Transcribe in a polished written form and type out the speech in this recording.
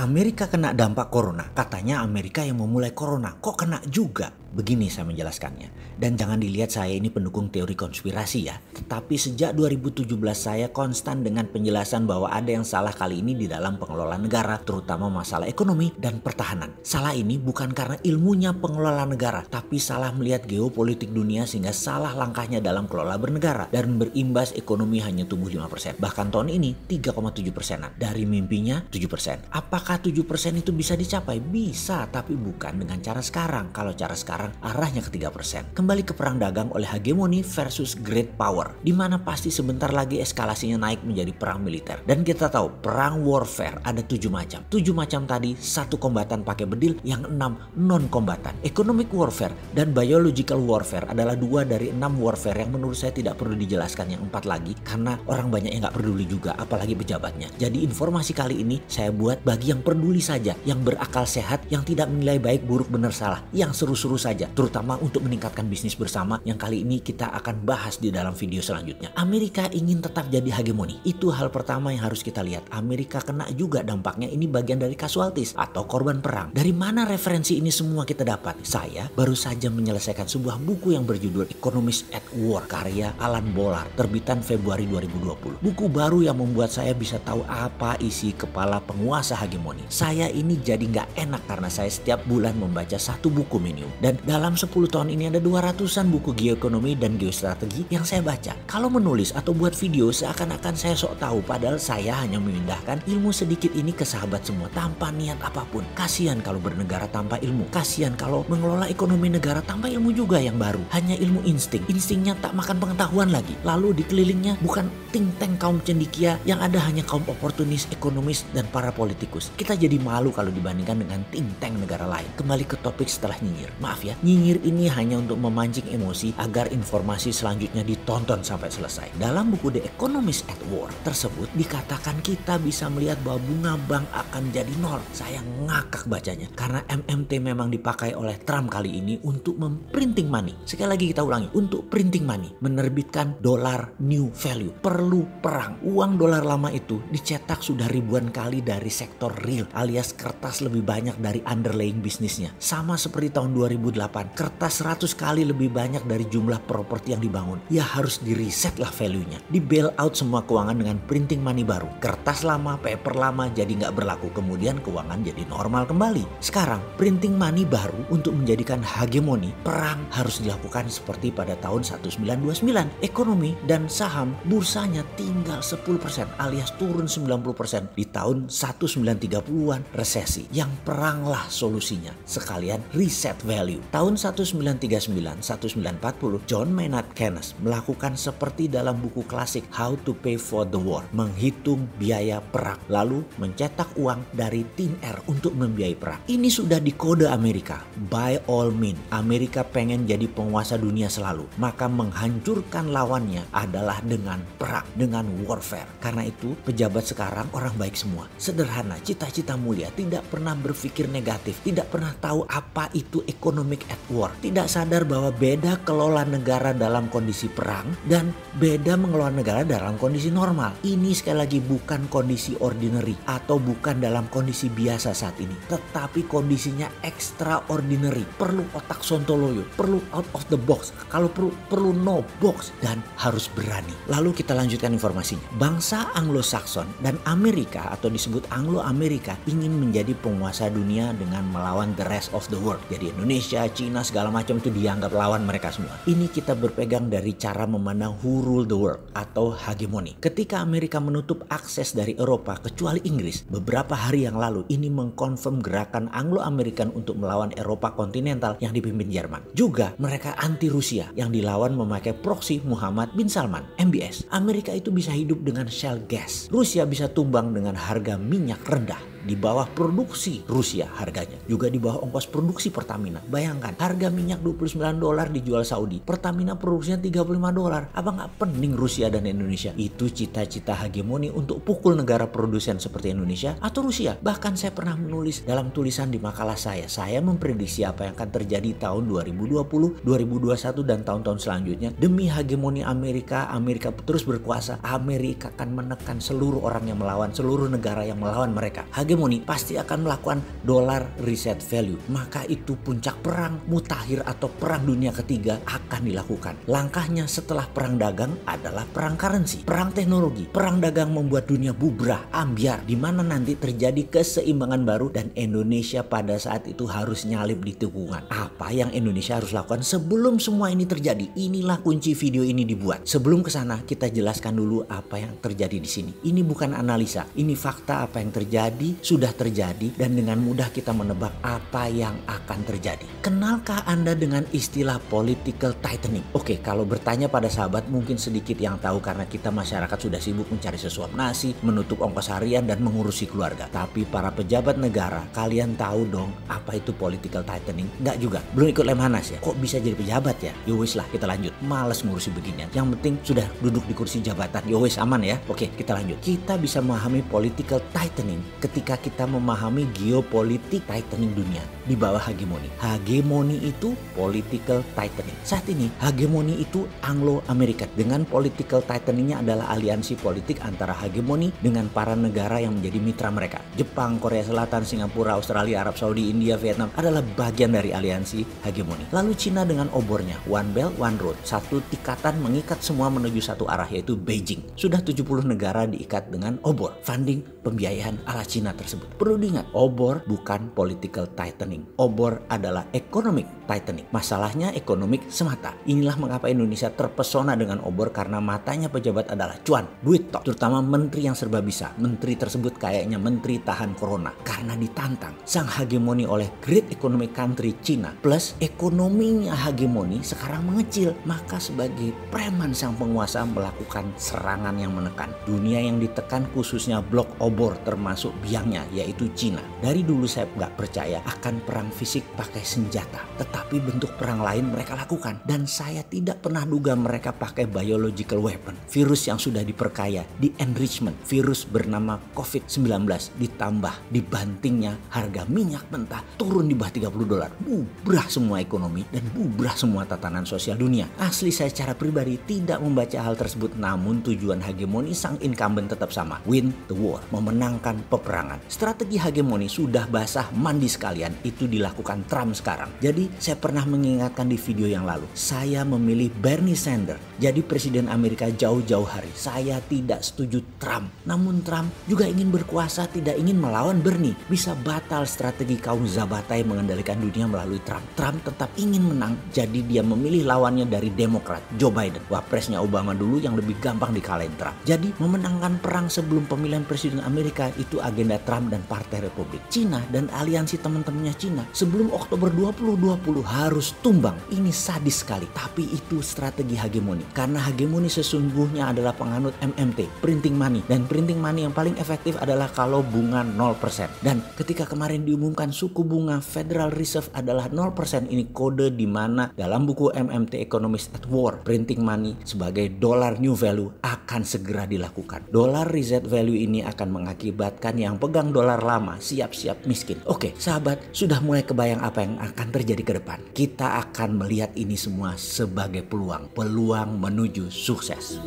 Amerika kena dampak corona. Katanya Amerika yang memulai corona. Kok kena juga? Begini saya menjelaskannya. Dan jangan dilihat saya ini pendukung teori konspirasi ya. Tetapi sejak 2017 saya konstan dengan penjelasan bahwa ada yang salah kali ini di dalam pengelolaan negara, terutama masalah ekonomi dan pertahanan. Salah ini bukan karena ilmunya pengelola negara, tapi salah melihat geopolitik dunia sehingga salah langkahnya dalam kelola bernegara. Dan berimbas ekonomi hanya tumbuh 5%. Bahkan tahun ini 3,7%. Dari mimpinya 7%. Apakah 7% itu bisa dicapai? Bisa, tapi bukan dengan cara sekarang. Kalau cara sekarang arahnya ke 3%. Kembali ke perang dagang oleh hegemoni versus great power, di mana pasti sebentar lagi eskalasinya naik menjadi perang militer. Dan kita tahu perang warfare ada 7 macam. 7 macam tadi, 1 kombatan pakai bedil, yang 6 non kombatan. Economic warfare dan biological warfare adalah 2 dari 6 warfare yang menurut saya tidak perlu dijelaskan yang 4 lagi karena orang banyak yang gak peduli juga, apalagi pejabatnya. Jadi informasi kali ini saya buat bagi yang peduli saja, yang berakal sehat, yang tidak menilai baik buruk benar salah, yang seru-seru saja, terutama untuk meningkatkan bisnis bersama yang kali ini kita akan bahas di dalam video selanjutnya. Amerika ingin tetap jadi hegemoni. Itu hal pertama yang harus kita lihat. Amerika kena juga dampaknya, ini bagian dari casualties atau korban perang. Dari mana referensi ini semua kita dapat? Saya baru saja menyelesaikan sebuah buku yang berjudul Economist at War karya Alan Bollard, terbitan Februari 2020. Buku baru yang membuat saya bisa tahu apa isi kepala penguasa hegemoni. Saya ini jadi nggak enak karena saya setiap bulan membaca 1 buku minimum. Dan dalam 10 tahun ini ada 200-an buku geoekonomi dan geostrategi yang saya baca. Kalau menulis atau buat video seakan-akan saya sok tahu, padahal saya hanya memindahkan ilmu sedikit ini ke sahabat semua tanpa niat apapun. Kasihan kalau bernegara tanpa ilmu. Kasihan kalau mengelola ekonomi negara tanpa ilmu juga yang baru. Hanya ilmu insting. Instingnya tak makan pengetahuan lagi. Lalu dikelilingnya bukan think tank kaum cendekia, yang ada hanya kaum oportunis, ekonomis, dan para politikus. Kita jadi malu kalau dibandingkan dengan think tank negara lain. Kembali ke topik setelah nyinyir. Maaf ya, nyinyir ini hanya untuk memancing emosi agar informasi selanjutnya ditonton sampai selesai. Dalam buku The Economist at War tersebut dikatakan kita bisa melihat bahwa bunga bank akan jadi 0. Saya ngakak bacanya karena MMT memang dipakai oleh Trump kali ini untuk memprinting money. Sekali lagi kita ulangi, untuk printing money, menerbitkan dolar new value. Perlu perang. Uang dolar lama itu dicetak sudah ribuan kali dari sektor real alias kertas lebih banyak dari underlying bisnisnya. Sama seperti tahun 2008, kertas 100 kali lebih banyak dari jumlah properti yang dibangun. Ya harus di reset lah value-nya. Di bail out semua keuangan dengan printing money baru. Kertas lama, paper lama jadi nggak berlaku. Kemudian keuangan jadi normal kembali. Sekarang printing money baru untuk menjadikan hegemoni. Perang harus dilakukan seperti pada tahun 1929. Ekonomi dan saham bursanya tinggal 10% alias turun 90% di tahun 1930-an resesi. Yang peranglah solusinya. Sekalian reset value. Tahun 1939-1940, John Maynard Keynes melakukan seperti dalam buku klasik How to Pay for the War, menghitung biaya perang, lalu mencetak uang dari tin air untuk membiayai perang. Ini sudah dikode Amerika. By all means, Amerika pengen jadi penguasa dunia selalu, maka menghancurkan lawannya adalah dengan perang, dengan warfare. Karena itu, pejabat sekarang orang baik semua. Sederhana, cita-cita mulia, tidak pernah berpikir negatif, tidak pernah tahu apa itu economic at war. Tidak sadar bahwa beda kelola negara dalam kondisi perang dan beda mengelola negara dalam kondisi normal. Ini sekali lagi bukan kondisi ordinary atau bukan dalam kondisi biasa saat ini, tetapi kondisinya extraordinary. Perlu otak sontoloyo, perlu out of the box, kalau perlu no box, dan harus berani. Lalu kita lanjutkan informasinya. Bangsa Anglo-Saxon dan Amerika atau disebut Anglo-Amerika ingin menjadi penguasa dunia dengan melawan the rest of the world. Jadi Indonesia, Cina, segala macam itu dianggap lawan mereka semua. Ini kita berpegang dari cara memandang who rule the world atau hegemoni. Ketika Amerika menutup akses dari Eropa kecuali Inggris, beberapa hari yang lalu ini mengkonfirm gerakan Anglo-Amerikan untuk melawan Eropa kontinental yang dipimpin Jerman. Juga mereka anti Rusia yang dilawan memakai proksi Muhammad bin Salman, MBS. Amerika itu bisa hidup dengan shale gas. Rusia bisa tumbang dengan harga minyak rendah. Di bawah produksi Rusia harganya, juga di bawah ongkos produksi Pertamina. Bayangkan, harga minyak $29 dijual Saudi, Pertamina produksinya $35. Apa nggak pening Rusia dan Indonesia? Itu cita-cita hegemoni untuk pukul negara produsen seperti Indonesia atau Rusia. Bahkan saya pernah menulis dalam tulisan di makalah saya memprediksi apa yang akan terjadi tahun 2020, 2021 dan tahun-tahun selanjutnya. Demi hegemoni Amerika terus berkuasa, Amerika akan menekan seluruh orang yang melawan, seluruh negara yang melawan mereka. hegemoni pasti akan melakukan dollar reset value. Maka itu puncak perang mutakhir atau perang dunia ketiga akan dilakukan. Langkahnya setelah perang dagang adalah perang currency, perang teknologi. Perang dagang membuat dunia bubrah, ambyar, di mana nanti terjadi keseimbangan baru dan Indonesia pada saat itu harus nyalip di tikungan. Apa yang Indonesia harus lakukan sebelum semua ini terjadi? Inilah kunci video ini dibuat. Sebelum ke sana, kita jelaskan dulu apa yang terjadi di sini. Ini bukan analisa, ini fakta apa yang terjadi, sudah terjadi, dan dengan mudah kita menebak apa yang akan terjadi. Kenalkah Anda dengan istilah political tightening? Oke, kalau bertanya pada sahabat mungkin sedikit yang tahu karena kita masyarakat sudah sibuk mencari sesuap nasi, menutup ongkos harian, dan mengurusi keluarga. Tapi para pejabat negara, kalian tahu dong apa itu political tightening? Enggak juga, belum ikut Lemhanas ya? Kok bisa jadi pejabat ya? Yowis lah, kita lanjut. Males ngurusi beginian. Yang penting sudah duduk di kursi jabatan. Yowis, aman ya? Oke, kita lanjut. Kita bisa memahami political tightening ketika kita memahami geopolitik tightening dunia di bawah hegemoni. Hegemoni itu political tightening. Saat ini hegemoni itu Anglo-American. Dengan political tightening-nya adalah aliansi politik antara hegemoni dengan para negara yang menjadi mitra mereka. Jepang, Korea Selatan, Singapura, Australia, Arab Saudi, India, Vietnam adalah bagian dari aliansi hegemoni. Lalu Cina dengan obornya, One Belt, One Road. Satu tikatan mengikat semua menuju satu arah yaitu Beijing. Sudah 70 negara diikat dengan obor. Funding pembiayaan ala Cina tersebut. Perlu diingat, obor bukan political tightening. Obor adalah economic tightening. Masalahnya ekonomik semata. Inilah mengapa Indonesia terpesona dengan obor karena matanya pejabat adalah cuan, duit tok. Terutama menteri yang serba bisa. Menteri tersebut kayaknya menteri tahan corona karena ditantang sang hegemoni oleh great economic country Cina plus ekonominya hegemoni sekarang mengecil. Maka sebagai preman sang penguasa melakukan serangan yang menekan. Dunia yang ditekan khususnya blok obor termasuk biangnya yaitu Cina. Dari dulu saya nggak percaya akan perang fisik pakai senjata. Tetapi bentuk perang lain mereka lakukan. Dan saya tidak pernah duga mereka pakai biological weapon. Virus yang sudah diperkaya, di enrichment. Virus bernama COVID-19 ditambah dibantingnya harga minyak mentah turun di bawah $30. Bubrah semua ekonomi dan bubrah semua tatanan sosial dunia. Asli saya secara pribadi tidak membaca hal tersebut, namun tujuan hegemoni sang incumbent tetap sama. Win the war, memenangkan peperangan. Strategi hegemoni sudah basah mandi sekalian, itu dilakukan Trump sekarang. Jadi saya pernah mengingatkan di video yang lalu, saya memilih Bernie Sanders jadi presiden Amerika jauh-jauh hari. Saya tidak setuju Trump. Namun Trump juga ingin berkuasa, tidak ingin melawan Bernie. Bisa batal strategi kaum Zabatai mengendalikan dunia melalui Trump. Trump tetap ingin menang, jadi dia memilih lawannya dari Demokrat, Joe Biden. Wapresnya Obama dulu yang lebih gampang dikalahin Trump. Jadi memenangkan perang sebelum pemilihan presiden Amerika itu agenda Trump dan Partai Republik. Cina dan aliansi teman-temannya Cina sebelum Oktober 2020 harus tumbang. Ini sadis sekali, tapi itu strategi hegemoni. Karena hegemoni sesungguhnya adalah penganut MMT, printing money. Dan printing money yang paling efektif adalah kalau bunga 0%. Dan ketika kemarin diumumkan suku bunga Federal Reserve adalah 0%, ini kode di mana dalam buku MMT Economist at War, printing money sebagai dollar new value akan segera dilakukan. Dollar reset value ini akan mengakibatkan yang pegang dolar lama siap-siap miskin. Oke, sahabat, sudah mulai kebayang apa yang akan terjadi ke depan. Kita akan melihat ini semua sebagai peluang menuju sukses.